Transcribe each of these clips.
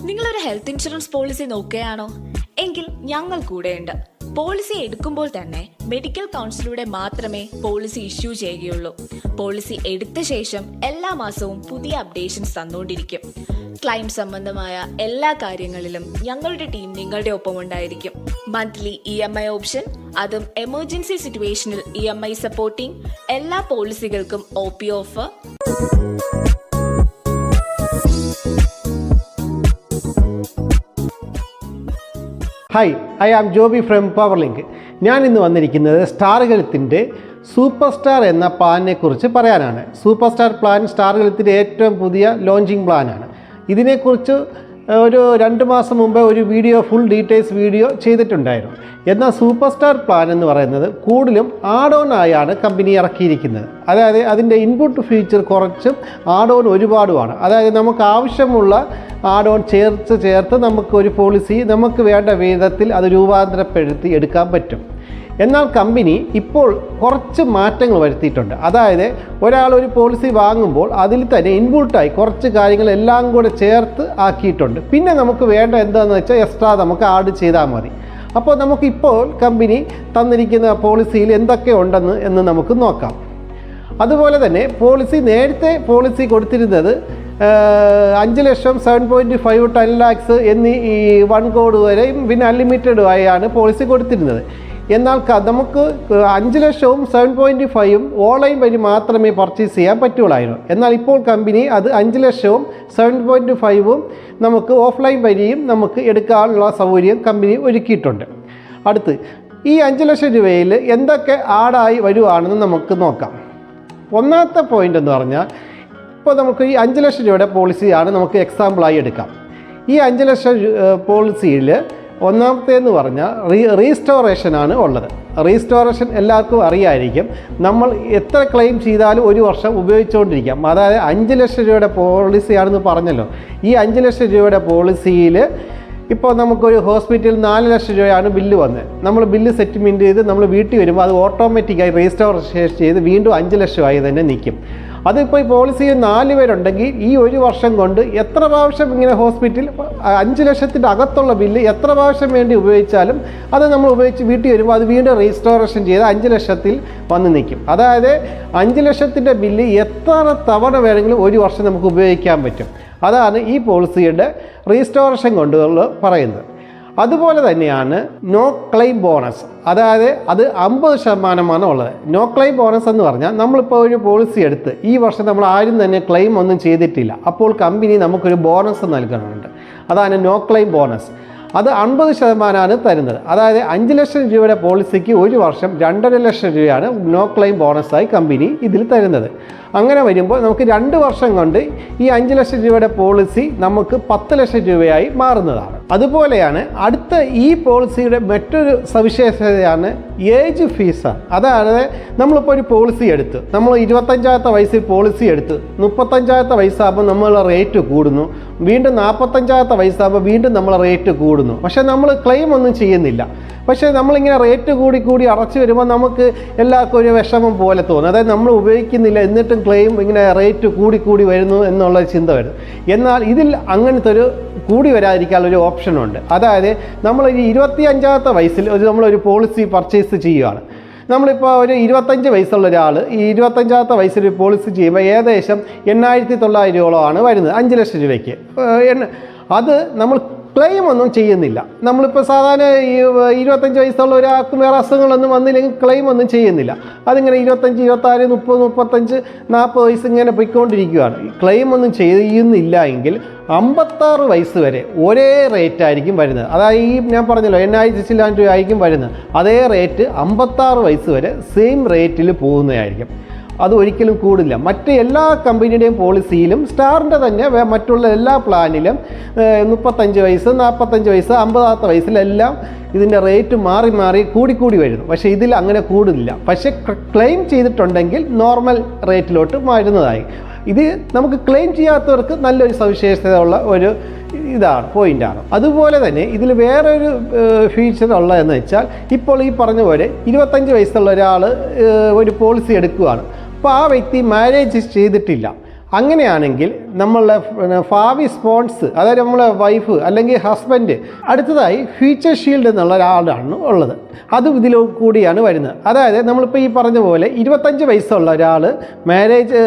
നിങ്ങളൊരു health insurance policy നോക്കുകയാണോ? എങ്കിൽ ഞങ്ങൾ കൂടെയുണ്ട്. പോളിസി എടുക്കുമ്പോൾ തന്നെ മെഡിക്കൽ കൗൺസിലൂടെ മാത്രമേ പോളിസി ഇഷ്യൂ ചെയ്യുകയുള്ളൂ. പോളിസി എടുത്ത ശേഷം എല്ലാ മാസവും പുതിയ അപ്ഡേഷൻസ് തന്നുകൊണ്ടിരിക്കും. ക്ലൈം സംബന്ധമായ എല്ലാ കാര്യങ്ങളിലും ഞങ്ങളുടെ ടീം നിങ്ങളുടെ ഒപ്പം ഉണ്ടായിരിക്കും. മന്ത്ലി EMI ഓപ്ഷൻ, അതും എമർജൻസി സിറ്റുവേഷനിൽ EMI സപ്പോർട്ടിംഗ്, എല്ലാ പോളിസികൾക്കും OP offer. Hi, I am Joby from Powerlink. ഞാൻ ഇന്ന് വന്നിരിക്കുന്നത് സ്റ്റാർ ഹെൽത്തിൻ്റെ സൂപ്പർ സ്റ്റാർ എന്ന പ്ലാനിനെ കുറിച്ച് പറയാനാണ്. സൂപ്പർ സ്റ്റാർ പ്ലാൻ സ്റ്റാർ ഹെൽത്തിൻ്റെ ഏറ്റവും പുതിയ ലോഞ്ചിങ് പ്ലാനാണ്. ഇതിനെക്കുറിച്ച് ഒരു 2 മാസം മുമ്പേ ഒരു ഫുൾ ഡീറ്റെയിൽസ് വീഡിയോ ചെയ്തിട്ടുണ്ടായിരുന്നു. എന്നാൽ സൂപ്പർ സ്റ്റാർ പ്ലാൻ എന്ന് പറയുന്നത് കൂടുതലും ആഡ് ഓൺ ആയാണ് കമ്പനി ഇറക്കിയിരിക്കുന്നത്. അതായത് അതിൻ്റെ ഇൻപുട്ട് ഫീച്ചർ കുറച്ചും ആഡ് ഓൺ ഒരുപാടുമാണ്. അതായത് നമുക്ക് ആവശ്യമുള്ള ആഡ് ഓൺ ചേർത്ത് നമുക്ക് ഒരു പോളിസി നമുക്ക് വേണ്ട വിധത്തിൽ അത് രൂപാന്തരപ്പെടുത്തി എടുക്കാൻ പറ്റും. എന്നാൽ കമ്പനി ഇപ്പോൾ കുറച്ച് മാറ്റങ്ങൾ വരുത്തിയിട്ടുണ്ട്. അതായത് ഒരാൾ ഒരു പോളിസി വാങ്ങുമ്പോൾ അതിൽ തന്നെ ഇൻപുട്ടായി കുറച്ച് കാര്യങ്ങളെല്ലാം കൂടെ ചേർത്ത് ആക്കിയിട്ടുണ്ട്. പിന്നെ നമുക്ക് വേണ്ട എന്താണെന്ന് വെച്ചാൽ എക്സ്ട്രാ നമുക്ക് ആഡ് ചെയ്താൽ മതി. അപ്പോൾ നമുക്കിപ്പോൾ കമ്പനി തന്നിരിക്കുന്ന പോളിസിയിൽ എന്തൊക്കെ ഉണ്ടെന്ന് നമുക്ക് നോക്കാം. അതുപോലെ തന്നെ നേരത്തെ പോളിസി കൊടുത്തിരുന്നത് 5 ലക്ഷം, 7.5, 10 lakhs എന്നീ 1 crore വരെയും പിന്നെ അൺലിമിറ്റഡും ആയാണ് പോളിസി കൊടുത്തിരുന്നത്. എന്നാൽ നമുക്ക് 5 ലക്ഷവും 7.5ഉം ഓൺലൈൻ വഴി മാത്രമേ പർച്ചേസ് ചെയ്യാൻ പറ്റുള്ളായിരുന്നു. എന്നാൽ ഇപ്പോൾ കമ്പനി അത് 5 ലക്ഷവും 7.5ഉം നമുക്ക് ഓഫ്ലൈൻ വഴിയും നമുക്ക് എടുക്കാനുള്ള സൗകര്യം കമ്പനി ഒരുക്കിയിട്ടുണ്ട്. അടുത്ത് ഈ 5 ലക്ഷം രൂപയിൽ എന്തൊക്കെ ആഡായി വരുവാണെന്ന് നമുക്ക് നോക്കാം. ഒന്നാമത്തെ പോയിൻ്റ് എന്ന് പറഞ്ഞാൽ, ഇപ്പോൾ നമുക്ക് ഈ 5 ലക്ഷം രൂപയുടെ പോളിസിയാണ് നമുക്ക് എക്സാമ്പിളായി എടുക്കാം. ഈ 5 ലക്ഷം പോളിസിയിൽ ഒന്നാമത്തേന്ന് പറഞ്ഞാൽ റീസ്റ്റോറേഷനാണ് ഉള്ളത്. റീസ്റ്റോറേഷൻ എല്ലാവർക്കും അറിയാമായിരിക്കും. നമ്മൾ എത്ര ക്ലെയിം ചെയ്താലും 1 വർഷം ഉപയോഗിച്ചുകൊണ്ടിരിക്കാം. അതായത് 5 ലക്ഷം രൂപയുടെ പോളിസിയാണെന്ന് പറഞ്ഞല്ലോ. ഈ 5 ലക്ഷം രൂപയുടെ പോളിസിയിൽ ഇപ്പോൾ നമുക്കൊരു ഹോസ്പിറ്റലിൽ 4 ലക്ഷം രൂപയാണ് ബില്ല് വന്നത്. നമ്മൾ ബില്ല് സെറ്റിൽമെൻറ്റ് ചെയ്ത് നമ്മൾ വീട്ടിൽ വരുമ്പോൾ അത് ഓട്ടോമാറ്റിക്കായി റീസ്റ്റോറേഷൻ ചെയ്ത് വീണ്ടും 5 ലക്ഷമായി തന്നെ നിൽക്കും. അതിപ്പോൾ ഈ പോളിസിയിൽ 4 പേരുണ്ടെങ്കിൽ ഈ 1 വർഷം കൊണ്ട് എത്ര പ്രാവശ്യം ഇങ്ങനെ ഹോസ്പിറ്റൽ 5 ലക്ഷത്തിൻ്റെ അകത്തുള്ള ബില്ല് എത്ര പ്രാവശ്യം വേണ്ടി ഉപയോഗിച്ചാലും അത് നമ്മൾ ഉപയോഗിച്ച് വീട്ടിൽ വരുമ്പോൾ അത് വീണ്ടും റീസ്റ്റോറേഷൻ ചെയ്ത് 5 ലക്ഷത്തിൽ വന്ന് നിൽക്കും. അതായത് 5 ലക്ഷത്തിൻ്റെ ബില്ല് എത്ര തവണ വേണമെങ്കിലും 1 വർഷം നമുക്ക് ഉപയോഗിക്കാൻ പറ്റും. അതാണ് ഈ പോളിസിയുടെ റീസ്റ്റോറേഷൻ കൊണ്ടുള്ള പറയുന്നത്. അതുപോലെ തന്നെയാണ് നോ ക്ലെയിം ബോണസ്. അതായത് അത് 50% ഉള്ളത്. നോ ക്ലെയിം ബോണസ് എന്ന് പറഞ്ഞാൽ നമ്മളിപ്പോൾ ഒരു പോളിസി എടുത്ത് ഈ വർഷം നമ്മൾ ആരും തന്നെ ക്ലെയിം ഒന്നും ചെയ്തിട്ടില്ല. അപ്പോൾ കമ്പനി നമുക്കൊരു ബോണസ് നൽകുന്നുണ്ട്. അതാണ് നോ ക്ലെയിം ബോണസ്. അത് 50% തരുന്നത്. അതായത് 5 ലക്ഷം രൂപയുടെ പോളിസിക്ക് 1 വർഷം 2.5 ലക്ഷം രൂപയാണ് നോ ക്ലെയിം ബോണസായി കമ്പനി ഇതിൽ തരുന്നത്. അങ്ങനെ വരുമ്പോൾ നമുക്ക് 2 വർഷം കൊണ്ട് ഈ 5 ലക്ഷം രൂപയുടെ പോളിസി നമുക്ക് 10 ലക്ഷം രൂപയായി മാറുന്നതാണ്. അതുപോലെയാണ് അടുത്ത ഈ പോളിസിയുടെ മറ്റൊരു സവിശേഷതയാണ് ഏജ് ഫീസ്. അതായത് നമ്മളിപ്പോൾ ഒരു പോളിസി എടുത്ത് നമ്മൾ 25ാമത്തെ വയസ്സിൽ പോളിസി എടുത്ത് 35ാമത്തെ വയസ്സാകുമ്പോൾ നമ്മൾ റേറ്റ് കൂടുന്നു, വീണ്ടും 45ാമത്തെ വയസ്സാകുമ്പോൾ വീണ്ടും നമ്മൾ റേറ്റ് കൂടുന്നു. പക്ഷേ നമ്മൾ ക്ലെയിം ഒന്നും ചെയ്യുന്നില്ല. പക്ഷേ നമ്മളിങ്ങനെ റേറ്റ് കൂടി അടച്ചു വരുമ്പോൾ നമുക്ക് എല്ലാവർക്കും ഒരു വിഷമം പോലെ തോന്നും. അതായത് നമ്മൾ ഉപയോഗിക്കുന്നില്ല എന്നിട്ടും ക്ലെയിം ഇങ്ങനെ റേറ്റ് കൂടി വരുന്നു എന്നുള്ള ചിന്ത വരും. എന്നാൽ ഇതിൽ അങ്ങനത്തെ ഒരു കൂടി വരാതിരിക്കാനുള്ളൊരു ഓപ്ഷനുണ്ട്. അതായത് നമ്മൾ ഈ 25ാമത്തെ വയസ്സിൽ നമ്മളൊരു പോളിസി പർച്ചേസ് ചെയ്യുകയാണ്. നമ്മളിപ്പോൾ ഒരു 25 വയസ്സുള്ള ഒരാൾ ഈ 25ാമത്തെ വയസ്സിൽ ഒരു പോളിസി ചെയ്യുമ്പോൾ ഏകദേശം 8,900 വരുന്നത് 5 ലക്ഷം രൂപയ്ക്ക്. അത് നമ്മൾ ക്ലെയിം ഒന്നും ചെയ്യുന്നില്ല. നമ്മളിപ്പോൾ സാധാരണ ഈ 25 വയസ്സുള്ള ഒരാൾക്കും വേറെ അസുഖങ്ങളൊന്നും വന്നില്ലെങ്കിൽ ക്ലെയിം ഒന്നും ചെയ്യുന്നില്ല. അതിങ്ങനെ 25, 26, 30, 35, 40 വയസ്സ് ഇങ്ങനെ പോയിക്കൊണ്ടിരിക്കുകയാണ്. ക്ലെയിം ഒന്നും ചെയ്യുന്നില്ല എങ്കിൽ 56 വയസ്സ് വരെ ഒരേ റേറ്റ് ആയിരിക്കും വരുന്നത്. അതായത് ഈ ഞാൻ പറഞ്ഞല്ലോ 8,000 രൂപ ആയിരിക്കും വരുന്നത്. അതേ റേറ്റ് 56 വയസ്സ് വരെ സെയിം റേറ്റിൽ പോകുന്നതായിരിക്കും. അത് ഒരിക്കലും കൂടില്ല. മറ്റ് എല്ലാ കമ്പനിയുടെയും പോളിസിയിലും സ്റ്റാറിൻ്റെ തന്നെ മറ്റുള്ള എല്ലാ പ്ലാനിലും 35 വയസ്സ്, 45 വയസ്സ്, 50ാമത്തെ വയസ്സിലെല്ലാം ഇതിൻ്റെ റേറ്റ് മാറി കൂടി വരുന്നു. പക്ഷേ ഇതിൽ അങ്ങനെ കൂടില്ല. പക്ഷേ ക്ലെയിം ചെയ്തിട്ടുണ്ടെങ്കിൽ നോർമൽ റേറ്റിലോട്ട് മാറുന്നതായി. ഇത് നമുക്ക് ക്ലെയിം ചെയ്യാത്തവർക്ക് നല്ലൊരു സവിശേഷതയുള്ള ഒരു പോയിൻ്റാണ്. അതുപോലെ തന്നെ ഇതിൽ വേറൊരു ഫീച്ചർ ഉള്ളതെന്ന് വെച്ചാൽ, ഇപ്പോൾ ഈ പറഞ്ഞ പോലെ 25 വയസ്സുള്ള ഒരാൾ ഒരു പോളിസി എടുക്കുകയാണ്. അപ്പോൾ ആ വ്യക്തി മാരേജ് ചെയ്തിട്ടില്ല. അങ്ങനെയാണെങ്കിൽ നമ്മളുടെ ഭാവി സ്പോൺസ്, അതായത് നമ്മളെ വൈഫ് അല്ലെങ്കിൽ ഹസ്ബൻഡ്, അടുത്തതായി ഫ്യൂച്ചർ ഷീൽഡ് എന്നുള്ള ഒരാളാണ് ഉള്ളത്. അതും ഇതിൽ കൂടിയാണ് വരുന്നത്. അതായത് നമ്മളിപ്പോൾ ഈ പറഞ്ഞ പോലെ 25 വയസ്സുള്ള ഒരാൾ മാരേജ്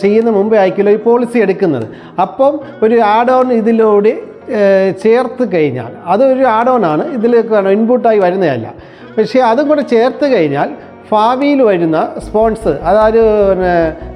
ചെയ്യുന്ന മുമ്പേ ആയിരിക്കുമല്ലോ ഈ പോളിസി എടുക്കുന്നത്. അപ്പം ഒരു ആഡ് ഓൺ ഇതിലൂടെ ചേർത്ത് കഴിഞ്ഞാൽ, അതൊരു ആഡ് ഓൺ ആണ്, ഇതിലേക്ക് ഇൻപുട്ടായി വരുന്നതല്ല. പക്ഷേ അതും കൂടെ ചേർത്ത് കഴിഞ്ഞാൽ ഭാവിയിൽ വരുന്ന സ്പോൺസ്, അതായത്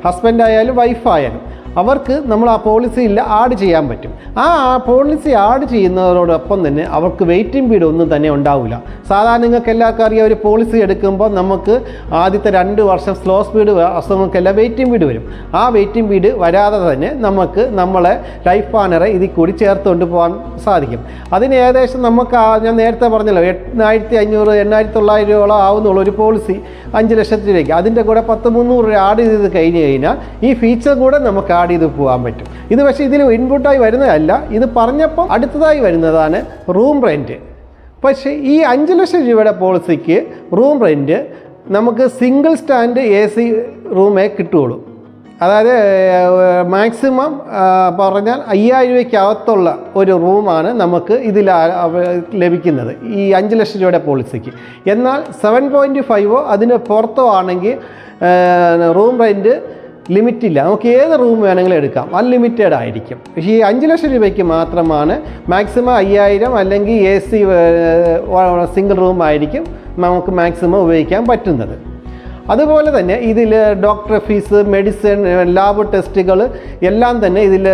ഹസ്ബൻഡായാലും വൈഫായാലും അവർക്ക് നമ്മൾ ആ പോളിസിയിൽ ആഡ് ചെയ്യാൻ പറ്റും. ആ പോളിസി ആഡ് ചെയ്യുന്നതോടൊപ്പം തന്നെ അവർക്ക് വെയിറ്റിംഗ് പീരീഡ് ഒന്നും തന്നെ ഉണ്ടാവില്ല. സാധാരണ നിങ്ങൾക്ക് എല്ലാവർക്കും അറിയാം, ഒരു പോളിസി എടുക്കുമ്പോൾ നമുക്ക് ആദ്യത്തെ 2 വർഷം സ്ലോ സ്പീഡ് അസുഖങ്ങൾക്കെല്ലാം വെയിറ്റിംഗ് പീരീഡ് വരും. ആ വെയിറ്റിംഗ് പീരീഡ് വരാതെ തന്നെ നമുക്ക് നമ്മളെ ലൈഫ് പാർട്ണറെ ഇതിൽ കൂടി ചേർത്ത് കൊണ്ടുപോകാൻ സാധിക്കും. അതിന് ഏകദേശം നമുക്ക് ഞാൻ നേരത്തെ പറഞ്ഞല്ലോ 8,500 8,900 രൂപയോളം ആവുന്നുള്ളൂ ഒരു പോളിസി 5 ലക്ഷത്തിന് രൂപയ്ക്ക്. അതിൻ്റെ കൂടെ 10,300 രൂപ ആഡ് ചെയ്ത് കഴിഞ്ഞ് കഴിഞ്ഞാൽ ഈ ഫീച്ചർ കൂടെ നമുക്ക് ആഡ് ചെയ്ത് പോകാൻ പറ്റും. ഇത് പക്ഷേ ഇതിൽ ഇൻപുട്ടായി വരുന്നതല്ല. ഇത് പറഞ്ഞപ്പോൾ അടുത്തതായി വരുന്നതാണ് റൂം റെൻറ്റ്. പക്ഷേ ഈ 5 ലക്ഷം രൂപയുടെ പോളിസിക്ക് റൂം റെൻറ്റ് നമുക്ക് സിംഗിൾ സ്റ്റാൻഡ് AC റൂമേ കിട്ടുകയുള്ളൂ. അതായത് മാക്സിമം പറഞ്ഞാൽ 5,000 രൂപയ്ക്കകത്തുള്ള ഒരു റൂമാണ് നമുക്ക് ഇതിൽ ലഭിക്കുന്നത് ഈ 5 ലക്ഷം രൂപയുടെ പോളിസിക്ക്. എന്നാൽ 7.5 അതിന് പുറത്തോ ആണെങ്കിൽ റൂം റെൻറ്റ് ലിമിറ്റില്ല. നമുക്ക് ഏത് റൂം വേണമെങ്കിലും എടുക്കാം, അൺലിമിറ്റഡ് ആയിരിക്കും. പക്ഷേ ഈ 5 ലക്ഷം രൂപയ്ക്ക് മാത്രമാണ് മാക്സിമം 5,000 അല്ലെങ്കിൽ AC സിംഗിൾ റൂം ആയിരിക്കും നമുക്ക് മാക്സിമം ഉപയോഗിക്കാൻ പറ്റുന്നത്. അതുപോലെ തന്നെ ഇതിൽ ഡോക്ടർ ഫീസ്, മെഡിസിൻ, ലാബ് ടെസ്റ്റുകൾ എല്ലാം തന്നെ ഇതിൽ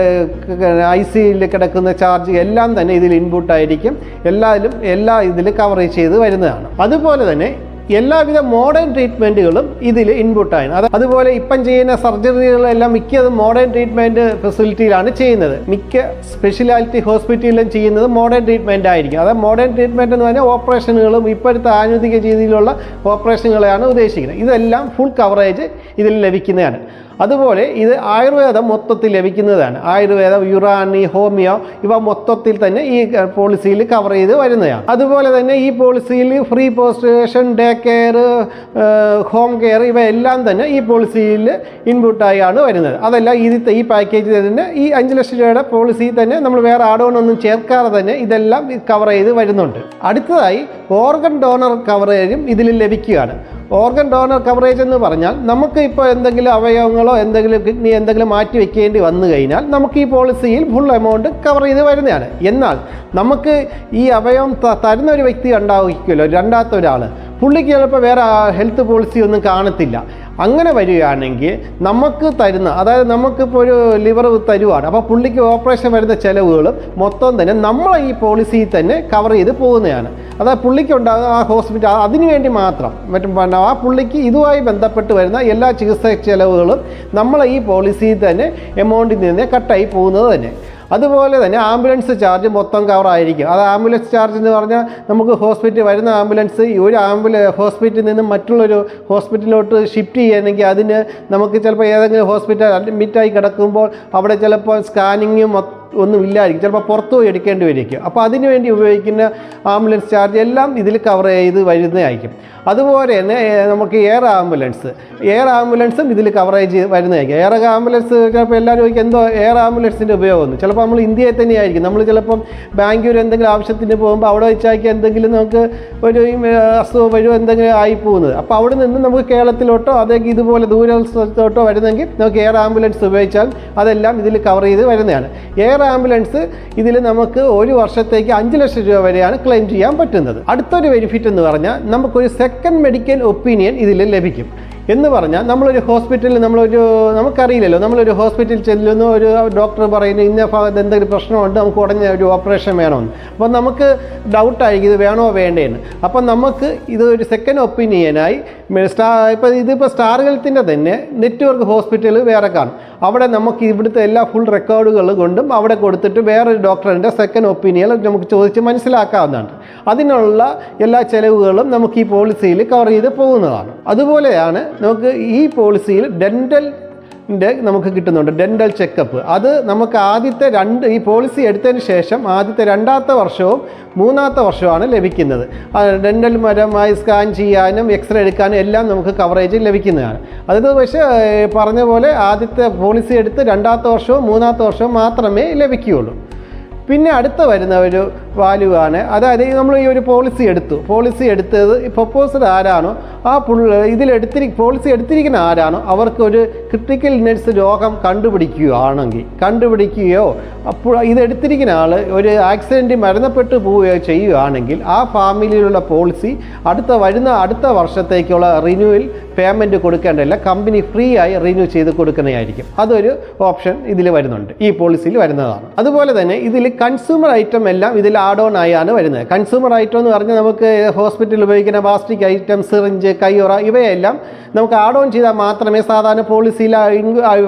ICUയിൽ കിടക്കുന്ന ചാർജ് എല്ലാം തന്നെ ഇതിൽ ഇൻപുട്ടായിരിക്കും. എല്ലാ ഇതിൽ കവർ ചെയ്ത് വരുന്നതാണ്. അതുപോലെ തന്നെ എല്ലാവിധ മോഡേൺ ട്രീറ്റ്മെൻറ്റുകളും ഇതിൽ ഇൻപുട്ടാണ്. അതുപോലെ ഇപ്പം ചെയ്യുന്ന സർജറികളെല്ലാം മിക്കതും മോഡേൺ ട്രീറ്റ്മെൻറ്റ് ഫെസിലിറ്റിയിലാണ് ചെയ്യുന്നത്. മിക്ക സ്പെഷ്യാലിറ്റി ഹോസ്പിറ്റലിലും ചെയ്യുന്നത് മോഡേൺ ട്രീറ്റ്മെൻറ്റ് ആയിരിക്കും. അതായത് മോഡേൺ ട്രീറ്റ്മെൻറ്റ് എന്ന് പറഞ്ഞാൽ ഓപ്പറേഷനുകളും ഇപ്പോഴത്തെ ആധുനിക രീതിയിലുള്ള ഓപ്പറേഷനുകളെയാണ് ഉദ്ദേശിക്കുന്നത്. ഇതെല്ലാം ഫുൾ കവറേജ് ഇതിൽ ലഭിക്കുന്നതാണ്. അതുപോലെ ഇത് ആയുർവേദം മൊത്തത്തിൽ ലഭിക്കുന്നതാണ്. ആയുർവേദം, യുറാനി, ഹോമിയോ ഇവ മൊത്തത്തിൽ തന്നെ ഈ പോളിസിയിൽ കവർ ചെയ്ത് വരുന്നതാണ്. അതുപോലെ തന്നെ ഈ പോളിസിയിൽ ഫ്രീ പോസ്റ്റേഷൻ, ഡേ കെയർ, ഹോം കെയർ ഇവയെല്ലാം തന്നെ ഈ പോളിസിയിൽ ഇൻപുട്ടായാണ് വരുന്നത്. അതെല്ലാം ഈ പാക്കേജിൽ തന്നെ ഈ 5 ലക്ഷം രൂപയുടെ പോളിസിയിൽ തന്നെ നമ്മൾ വേറെ ആഡ് ഓൺ ഒന്നും ചേർക്കാതെ തന്നെ ഇതെല്ലാം കവർ ചെയ്ത് വരുന്നുണ്ട്. അടുത്തതായി ഓർഗൻ ഡോണർ കവറേജും ഇതിൽ ലഭിക്കുകയാണ്. ഓർഗൻ ഡോണർ കവറേജ് എന്ന് പറഞ്ഞാൽ നമുക്ക് ഇപ്പോൾ എന്തെങ്കിലും അവയവങ്ങളോ എന്തെങ്കിലും കിഡ്നി എന്തെങ്കിലും മാറ്റി വെക്കേണ്ടി വന്നു കഴിഞ്ഞാൽ നമുക്ക് ഈ പോളിസിയിൽ ഫുൾ എമൗണ്ട് കവർ ചെയ്ത് വരുന്നതാണ്. എന്നാൽ നമുക്ക് ഈ അവയവം തരുന്ന ഒരു വ്യക്തി ഉണ്ടാവുമല്ലോ, രണ്ടാമത്തെ ഒരാൾ, പുള്ളിക്ക് ചിലപ്പോൾ വേറെ ഹെൽത്ത് പോളിസി ഒന്നും കാണത്തില്ല. അങ്ങനെ വരികയാണെങ്കിൽ നമുക്ക് തരുന്ന, അതായത് നമുക്കിപ്പോൾ ഒരു ലിവർ തരുവാണ്, അപ്പോൾ പുള്ളിക്ക് ഓപ്പറേഷൻ വരുന്ന ചിലവുകളും മൊത്തം തന്നെ നമ്മളെ ഈ പോളിസിയിൽ തന്നെ കവർ ചെയ്ത് പോകുന്നതാണ്. അതായത് പുള്ളിക്ക് ഉണ്ടാകുന്ന ആ ഹോസ്പിറ്റൽ അതിനു വേണ്ടി മാത്രം ആ പുള്ളിക്ക് ഇതുമായി ബന്ധപ്പെട്ട് വരുന്ന എല്ലാ ചികിത്സാ ചിലവുകളും നമ്മളെ ഈ പോളിസിയിൽ തന്നെ എമൗണ്ടിൽ നിന്ന് കട്ടായി പോകുന്നത് തന്നെ. അതുപോലെ തന്നെ ആംബുലൻസ് ചാർജ് മൊത്തം കവറായിരിക്കും. അത് ആംബുലൻസ് ചാർജ് എന്ന് പറഞ്ഞാൽ നമുക്ക് ഹോസ്പിറ്റൽ വരുന്ന ആംബുലൻസ് ഒരു ഹോസ്പിറ്റലിൽ നിന്നും മറ്റുള്ളൊരു ഹോസ്പിറ്റലിലോട്ട് ഷിഫ്റ്റ് ചെയ്യണമെങ്കിൽ അതിന് നമുക്ക് ചിലപ്പോൾ ഏതെങ്കിലും ഹോസ്പിറ്റൽ അഡ്മിറ്റായി കിടക്കുമ്പോൾ അവിടെ ചിലപ്പോൾ സ്കാനിങ്ങും ഒന്നും ഇല്ലായിരിക്കും, ചിലപ്പോൾ പുറത്തു പോയി എടുക്കേണ്ടി വരിക്കും. അപ്പോൾ അതിനു വേണ്ടി ഉപയോഗിക്കുന്ന ആംബുലൻസ് ചാർജ് എല്ലാം ഇതിൽ കവർ ചെയ്ത് വരുന്നതായിരിക്കും. അതുപോലെ തന്നെ നമുക്ക് എയർ ആംബുലൻസും ഇതിൽ കവറേജ് വരുന്നതായിരിക്കും. എയർ ആംബുലൻസ് ചിലപ്പോൾ എല്ലാവരും ചോദിക്കും എന്തോ എയർ ആംബുലൻസിൻ്റെ ഉപയോഗം. ചിലപ്പോൾ നമ്മൾ ഇന്ത്യയിൽ തന്നെയായിരിക്കും, നമ്മൾ ചിലപ്പം ബാംഗ്ലൂർ എന്തെങ്കിലും ആവശ്യത്തിന് പോകുമ്പോൾ അവിടെ വെച്ചായിരിക്കും എന്തെങ്കിലും നമുക്ക് ഒരു അസുഖം വഴിയോ എന്തെങ്കിലും ആയി പോകുന്നത്. അപ്പോൾ അവിടെ നിന്ന് നമുക്ക് കേരളത്തിലോട്ടോ അല്ലെങ്കിൽ ഇതുപോലെ ദൂരസ്ഥലത്തോട്ടോ വരുന്നെങ്കിൽ നമുക്ക് എയർ ആംബുലൻസ് ഉപയോഗിച്ചാൽ അതെല്ലാം ഇതിൽ കവർ ചെയ്ത് വരുന്നതാണ്. എയർ ആംബുലൻസ് ഇതിൽ നമുക്ക് ഒരു വർഷത്തേക്ക് 5 ലക്ഷം രൂപ വരെയാണ് ക്ലെയിം ചെയ്യാൻ പറ്റുന്നത്. അടുത്തൊരു ബെനിഫിറ്റ് എന്ന് പറഞ്ഞാൽ നമുക്കൊരു സെക്കൻഡ് മെഡിക്കൽ ഒപ്പീനിയൻ ഇതിൽ ലഭിക്കും. എന്ന് പറഞ്ഞാൽ നമ്മളൊരു ഹോസ്പിറ്റലിൽ നമുക്കറിയില്ലല്ലോ, നമ്മളൊരു ഹോസ്പിറ്റലിൽ ചെല്ലുന്നു, ഒരു ഡോക്ടർ പറയുന്നു ഇന്ന ഭാഗത്ത് എന്തെങ്കിലും പ്രശ്നമുണ്ട്, നമുക്ക് ഉടനെ ഒരു ഓപ്പറേഷൻ വേണമെന്ന്. അപ്പോൾ നമുക്ക് ഡൗട്ടായിരിക്കും ഇത് വേണോ വേണ്ടേന്ന്. അപ്പം നമുക്ക് ഇത് ഒരു സെക്കൻഡ് ഒപ്പീനിയനായി ഇതിപ്പോൾ സ്റ്റാർ ഹെൽത്തിൻ്റെ തന്നെ നെറ്റ്വർക്ക് ഹോസ്പിറ്റൽ വേറെ കാണും. അവിടെ നമുക്ക് ഇവിടുത്തെ എല്ലാ ഫുൾ റെക്കോർഡുകൾ കൊണ്ടും അവിടെ കൊടുത്തിട്ട് വേറൊരു ഡോക്ടറിൻ്റെ സെക്കൻഡ് ഒപ്പീനിയൻ നമുക്ക് ചോദിച്ച് മനസ്സിലാക്കാവുന്നതാണ്. അതിനുള്ള എല്ലാ ചിലവുകളും നമുക്ക് ഈ പോളിസിയിൽ കവർ ചെയ്ത് പോകുന്നതാണ്. അതുപോലെയാണ് നമുക്ക് ഈ പോളിസിയിൽ ഡെൻ്റൽ നമുക്ക് കിട്ടുന്നുണ്ട്. ഡെൻ്റൽ ചെക്കപ്പ് അത് നമുക്ക് ആദ്യത്തെ ഈ പോളിസി എടുത്തതിന് ശേഷം ആദ്യത്തെ 2ാമത്തെ വർഷവും 3ാമത്തെ വർഷവുമാണ് ലഭിക്കുന്നത്. ഡെൻ്റൽ പരമായി സ്കാൻ ചെയ്യാനും എക്സ്റേ എടുക്കാനും എല്ലാം നമുക്ക് കവറേജ് ലഭിക്കുന്നതാണ്. അത് പക്ഷേ പറഞ്ഞ പോലെ ആദ്യത്തെ പോളിസി എടുത്ത് 2ാമത്തെ വർഷവും 3ാമത്തെ വർഷവും മാത്രമേ ലഭിക്കുകയുള്ളൂ. പിന്നെ അടുത്ത വരുന്ന ഒരു വാല്യൂ ആണ്, അതായത് നമ്മൾ ഈ ഒരു പോളിസി എടുത്തത് പ്രൊപ്പോസർ ആരാണോ പോളിസി എടുത്തിരിക്കുന്ന ആരാണോ അവർക്കൊരു ക്രിട്ടിക്കൽ ഇൽനെസ് രോഗം കണ്ടുപിടിക്കുകയോ അപ്പോൾ ഇതെടുത്തിരിക്കുന്ന ആൾ ഒരു ആക്സിഡൻറ്റ് മരണപ്പെട്ടു പോവുകയോ ചെയ്യുകയാണെങ്കിൽ ആ ഫാമിലിയിലുള്ള പോളിസി അടുത്ത വർഷത്തേക്കുള്ള റിന്യൂവൽ പേയ്മെൻറ്റ് കൊടുക്കേണ്ടതില്ല, കമ്പനി ഫ്രീ ആയി റിന്യൂ ചെയ്ത് കൊടുക്കുന്നതായിരിക്കും. അതൊരു ഓപ്ഷൻ ഇതിൽ വരുന്നുണ്ട്, ഈ പോളിസിയിൽ വരുന്നതാണ്. അതുപോലെ തന്നെ ഇതിൽ കൺസ്യൂമർ ഐറ്റം എല്ലാം ഇതിൽ ആഡ് ഓൺ ആയാണ് വരുന്നത്. കൺസ്യൂമർ ഐറ്റം എന്ന് പറഞ്ഞാൽ നമുക്ക് ഹോസ്പിറ്റലിൽ ഉപയോഗിക്കുന്ന പ്ലാസ്റ്റിക് ഐറ്റം, സിറിഞ്ച്, കയ്യുറ ഇവയെല്ലാം നമുക്ക് ആഡ് ഓൺ ചെയ്താൽ മാത്രമേ സാധാരണ പോളിസിയിൽ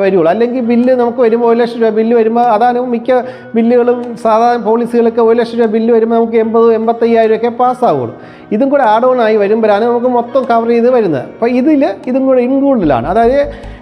വരുള്ളൂ. അല്ലെങ്കിൽ ബില്ല് നമുക്ക് വരുമ്പോൾ 1 ലക്ഷം രൂപ ബില്ല് വരുമ്പോൾ അതാണ് മിക്ക ബില്ലുകളും സാധാരണ പോളിസികളൊക്കെ 1 ലക്ഷം രൂപ ബില്ല് വരുമ്പോൾ നമുക്ക് 80,000-85,000 ഒക്കെ പാസ്സാവുള്ളൂ. ഇതും കൂടെ ആഡ് ഓൺ ആയി വരുമ്പോഴാണ് നമുക്ക് മൊത്തം കവർ ചെയ്ത് വരുന്നത്. അപ്പോൾ ഇതും കൂടെ ഇൻക്ലൂഡിലാണ്. അതായത്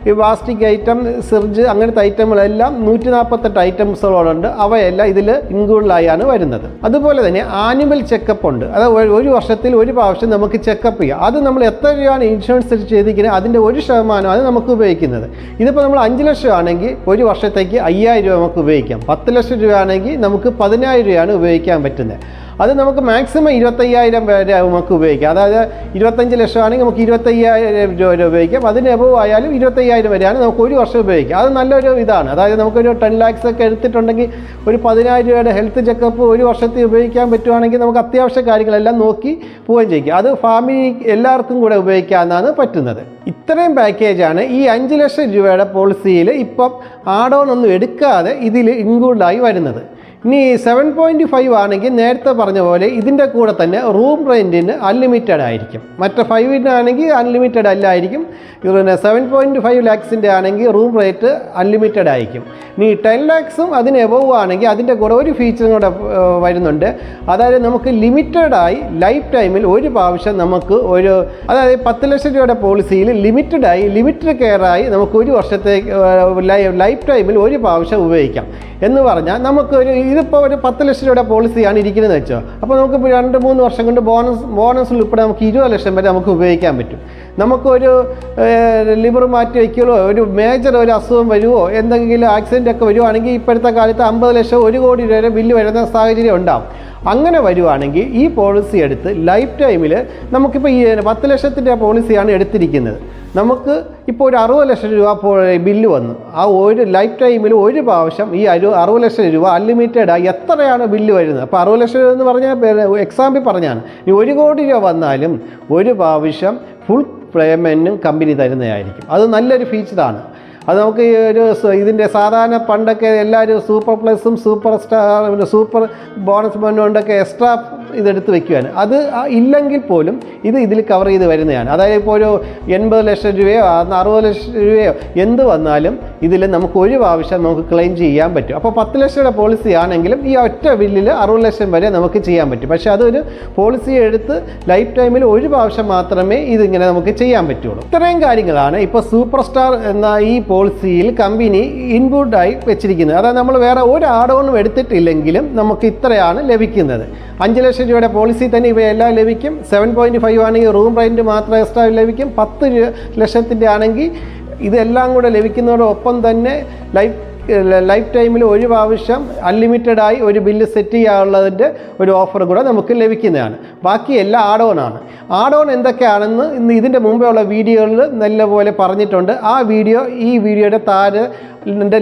ഈ പ്ലാസ്റ്റിക് ഐറ്റം, സിറിഞ്ച് അങ്ങനത്തെ ഐറ്റങ്ങളെല്ലാം 148 ഐറ്റംസുകളുണ്ട്. അവയെല്ലാം ഇതിൽ ഇൻക്ലൂഡിലായാണ് വരുന്നത്. അതുപോലെ തന്നെ ആനുവൽ ചെക്കപ്പ് ഉണ്ട്. അത് ഒരു വർഷത്തിൽ ഒരു പ്രാവശ്യം നമുക്ക് ചെക്കപ്പ് ചെയ്യാം. അത് നമ്മൾ എത്ര രൂപയാണ് ഇൻഷുറൻസ് ചെയ്തിരിക്കുന്നത് അതിൻ്റെ 1% നമുക്ക് ഉപയോഗിക്കുന്നത്. ഇതിപ്പോൾ നമ്മൾ 5 ലക്ഷം ആണെങ്കിൽ ഒരു വർഷത്തേക്ക് 5,000 രൂപ നമുക്ക് ഉപയോഗിക്കാം. 10 ലക്ഷം രൂപയാണെങ്കിൽ നമുക്ക് 10,000 രൂപയാണ് ഉപയോഗിക്കാൻ പറ്റുന്നത്. അത് നമുക്ക് മാക്സിമം 25,000 വരെ നമുക്ക് ഉപയോഗിക്കാം. അതായത് 25 ലക്ഷം ആണെങ്കിൽ നമുക്ക് 25,000 രൂപ ഉപയോഗിക്കാം. അതിന് എബവ് ആയാലും 25,000 വരെയാണ് നമുക്ക് ഒരു വർഷം ഉപയോഗിക്കാം. അത് നല്ലൊരു ഇതാണ്. അതായത് നമുക്കൊരു 10 lakhs ഒക്കെ എടുത്തിട്ടുണ്ടെങ്കിൽ ഒരു 10,000 രൂപയുടെ ഹെൽത്ത് ചെക്കപ്പ് ഒരു വർഷത്തിൽ ഉപയോഗിക്കാൻ പറ്റുവാണെങ്കിൽ നമുക്ക് അത്യാവശ്യ കാര്യങ്ങളെല്ലാം നോക്കി പോവുകയും ചെയ്യും. അത് ഫാമിലി എല്ലാവർക്കും കൂടെ ഉപയോഗിക്കാനാണ് പറ്റുന്നത്. ഇത്രയും പാക്കേജാണ് ഈ 5 ലക്ഷം രൂപയുടെ പോളിസിയിൽ ഇപ്പം ആഡ് ഓൺ ഒന്നും എടുക്കാതെ ഇതിൽ ഇൻക്ലൂഡായി വരുന്നത്. ഇനി 7.5 ആണെങ്കിൽ നേരത്തെ പറഞ്ഞ പോലെ ഇതിൻ്റെ കൂടെ തന്നെ റൂം റെൻറ്റിന് അൺലിമിറ്റഡ് ആയിരിക്കും. മറ്റേ 5-നാണെങ്കിൽ അൺലിമിറ്റഡ് അല്ലായിരിക്കും. പിന്നെ 7.5 ലാക്സിൻ്റെ ആണെങ്കിൽ റൂം റേറ്റ് അൺലിമിറ്റഡ് ആയിരിക്കും. ഇനി 10 lakhs അതിന് എബവ് ആണെങ്കിൽ അതിൻ്റെ കൂടെ ഒരു ഫീച്ചറും കൂടെ വരുന്നുണ്ട്. അതായത് നമുക്ക് ലിമിറ്റഡായി ലൈഫ് ടൈമിൽ ഒരു പ്രാവശ്യം നമുക്ക് അതായത് 10 ലക്ഷം രൂപയുടെ പോളിസിയിൽ ലിമിറ്റഡ് കെയറായി നമുക്ക് ഒരു വർഷത്തേക്ക് ലൈഫ് ടൈമിൽ ഒരു പ്രാവശ്യം ഉപയോഗിക്കാം. എന്ന് പറഞ്ഞാൽ ഇതിപ്പോൾ ഒരു 10 ലക്ഷം രൂപയുടെ പോളിസിയാണ് ഇരിക്കുന്നതെന്ന് വെച്ചോ. അപ്പോൾ നമുക്ക് 2-3 വർഷം കൊണ്ട് ബോണസിൽ ഉൾപ്പെടെ നമുക്ക് 20 ലക്ഷം വരെ നമുക്ക് ഉപയോഗിക്കാൻ പറ്റും. നമുക്കൊരു ലിവർ മാറ്റി വയ്ക്കുകയോ ഒരു മേജർ ഒരു അസുഖം വരുമോ എന്തെങ്കിലും ആക്സിഡൻ്റ് ഒക്കെ വരുവാണെങ്കിൽ ഇപ്പോഴത്തെ കാലത്ത് 50 ലക്ഷം 1 കോടി രൂപ വരെ ബില്ല് വരുന്ന സാഹചര്യം ഉണ്ടാവും. അങ്ങനെ വരുവാണെങ്കിൽ ഈ പോളിസി എടുത്ത് ലൈഫ് ടൈമിൽ നമുക്കിപ്പോൾ ഈ 10 ലക്ഷത്തിൻ്റെ പോളിസിയാണ് എടുത്തിരിക്കുന്നത്. നമുക്ക് ഇപ്പോൾ ഒരു 60 ലക്ഷം രൂപ ബില്ല് വന്നു. ആ ഒരു ലൈഫ് ടൈമിൽ ഒരു പ്രാവശ്യം ഈ 60 ലക്ഷം രൂപ അൺലിമിറ്റഡായി എത്രയാണ് ബില്ല് വരുന്നത്. അപ്പോൾ 60 ലക്ഷം രൂപ എന്ന് പറഞ്ഞാൽ എക്സാമ്പിൾ പറഞ്ഞാണ്. ഇനി 1 കോടി രൂപ വന്നാലും ഒരു പ്രാവശ്യം ഫുൾ പേയ്മെൻറ്റും കമ്പനി തരുന്നതായിരിക്കും. അത് നല്ലൊരു ഫീച്ചറാണ്. അത് നമുക്ക് ഇതിൻ്റെ സാധാരണ പണ്ടൊക്കെ എല്ലാവരും സൂപ്പർ പ്ലസും സൂപ്പർ ബോണസ് കൊണ്ടൊക്കെ എക്സ്ട്രാ ഇതെടുത്ത് വയ്ക്കുകയാണ്. അത് ഇല്ലെങ്കിൽ പോലും ഇതിൽ കവർ ചെയ്ത് വരുന്നതാണ്. അതായത് ഇപ്പോൾ ഒരു 80 ലക്ഷം രൂപയോ 60 ലക്ഷം രൂപയോ എന്ത് വന്നാലും ഇതിൽ നമുക്ക് ഒരു പ്രാവശ്യം നമുക്ക് ക്ലെയിം ചെയ്യാൻ പറ്റും. അപ്പോൾ 10 ലക്ഷയുടെ പോളിസി ആണെങ്കിലും ഈ ഒറ്റ ബില്ലിൽ 60 ലക്ഷം വരെ നമുക്ക് ചെയ്യാൻ പറ്റും. പക്ഷേ അതൊരു പോളിസി എടുത്ത് ലൈഫ് ടൈമിൽ ഒരു പ്രാവശ്യം മാത്രമേ ഇതിങ്ങനെ നമുക്ക് ചെയ്യാൻ പറ്റുള്ളൂ. ഇത്രയും കാര്യങ്ങളാണ് ഇപ്പോൾ സൂപ്പർ സ്റ്റാർ എന്ന ഈ പോളിസിയിൽ കമ്പനി ഇൻപുട്ടായി വെച്ചിരിക്കുന്നത്. അതായത് നമ്മൾ വേറെ ഒരു ആഡ് ഓണും എടുത്തിട്ടില്ലെങ്കിലും നമുക്ക് ഇത്രയാണ് ലഭിക്കുന്നത്. 5 ലക്ഷം രൂപയുടെ പോളിസി തന്നെ ഇവയെല്ലാം ലഭിക്കും. 7.5 ആണെങ്കിൽ റൂം റെൻറ്റ് മാത്രം എക്സ്ട്രാ ലഭിക്കും. 10 ലക്ഷത്തിൻ്റെ ആണെങ്കിൽ ഇതെല്ലാം കൂടെ ലഭിക്കുന്നതോടൊപ്പം തന്നെ ലൈഫ് ടൈമിൽ ഒരു പ്രാവശ്യം അൺലിമിറ്റഡായി ഒരു ബില്ല് സെറ്റ് ചെയ്യാനുള്ളതിൻ്റെ ഒരു ഓഫർ കൂടെ നമുക്ക് ലഭിക്കുന്നതാണ്. ബാക്കി എല്ലാം ആഡ് ഓൺ എന്തൊക്കെയാണെന്ന് ഇന്ന് ഇതിൻ്റെ മുമ്പേ ഉള്ള വീഡിയോകളിൽ നല്ലപോലെ പറഞ്ഞിട്ടുണ്ട്. ആ ഈ വീഡിയോയുടെ താഴെ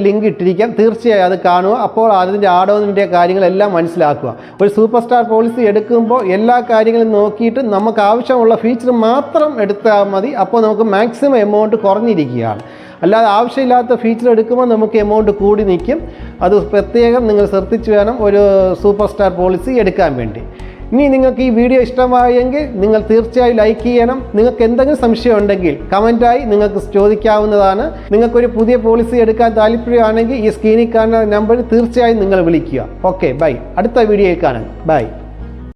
ലിങ്ക് ഇട്ടിരിക്കാം. തീർച്ചയായും അത് കാണുക. അപ്പോൾ അതിൻ്റെ ആഡ് ഓണിൻ്റെ കാര്യങ്ങളെല്ലാം മനസ്സിലാക്കുക. ഒരു സൂപ്പർ സ്റ്റാർ പോളിസി എടുക്കുമ്പോൾ എല്ലാ കാര്യങ്ങളും നോക്കിയിട്ട് നമുക്ക് ആവശ്യമുള്ള ഫീച്ചർ മാത്രം എടുത്താൽ മതി. അപ്പോൾ നമുക്ക് മാക്സിമം എമൗണ്ട് കുറഞ്ഞിരിക്കുകയാണ്. അല്ലാതെ ആവശ്യമില്ലാത്ത ഫീച്ചർ എടുക്കുമ്പോൾ നമുക്ക് എമൗണ്ട് കൂടി നിൽക്കും. അത് പ്രത്യേകം നിങ്ങൾ ശ്രദ്ധിച്ച് വേണം ഒരു സൂപ്പർ സ്റ്റാർ പോളിസി എടുക്കാൻ വേണ്ടി. ഇനി നിങ്ങൾക്ക് ഈ വീഡിയോ ഇഷ്ടമായെങ്കിൽ നിങ്ങൾ തീർച്ചയായും ലൈക്ക് ചെയ്യണം. നിങ്ങൾക്ക് എന്തെങ്കിലും സംശയം ഉണ്ടെങ്കിൽ കമൻറ്റായി നിങ്ങൾക്ക് ചോദിക്കാവുന്നതാണ്. നിങ്ങൾക്കൊരു പുതിയ പോളിസി എടുക്കാൻ താല്പര്യമാണെങ്കിൽ ഈ സ്ക്രീനിൽ കാണുന്ന നമ്പറിൽ തീർച്ചയായും നിങ്ങൾ വിളിക്കുക. Okay, bye. അടുത്ത വീഡിയോയിൽ കാണാം. ബൈ.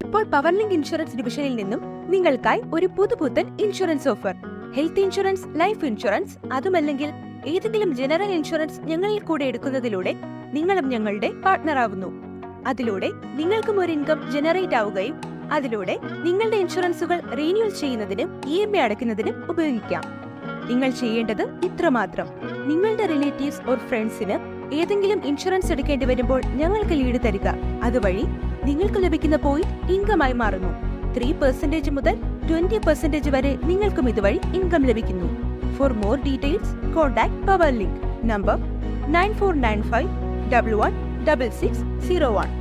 ഇപ്പോൾ പവർലിങ്ക് ഇൻഷുറൻസ് ഡിവിഷനിൽ നിന്നും നിങ്ങൾക്കായി ഒരു പുതുപുത്തൻ insurance offer. Health insurance, life insurance, അതുമല്ലെങ്കിൽ ഏതെങ്കിലും ജനറൽ ഇൻഷുറൻസ് ഞങ്ങളിൽ കൂടെ എടുക്കുന്നതിലൂടെ നിങ്ങളും ഞങ്ങളുടെ പാർട്ട്ണർ ആവുന്നു. അതിലൂടെ നിങ്ങൾക്കും ഒരു ഇൻകം ജനറേറ്റ് ആവുകയും അതിലൂടെ നിങ്ങളുടെ ഇൻഷുറൻസുകൾ റീന്യൂവൽ ചെയ്യുന്നതിനും EMI അടയ്ക്കുന്നതിനും ഉപയോഗിക്കാം. നിങ്ങൾ ചെയ്യേണ്ടത് ഇത്രമാത്രം: നിങ്ങളുടെ റിലേറ്റീവ്സ് ഓർ ഫ്രണ്ട്സിന് ഏതെങ്കിലും ഇൻഷുറൻസ് എടുക്കേണ്ടി വരുമ്പോൾ ഞങ്ങൾക്ക് ലീഡ് തരിക. അതുവഴി നിങ്ങൾക്ക് ലഭിക്കുന്ന പോയിന്റ് ഇൻകമായി മാറുന്നു. 3% മുതൽ 20% വരെ നിങ്ങൾക്കും ഇതുവഴി ഇൻകം ലഭിക്കുന്നു. For more details contact Powerlink number 9495 11 6601.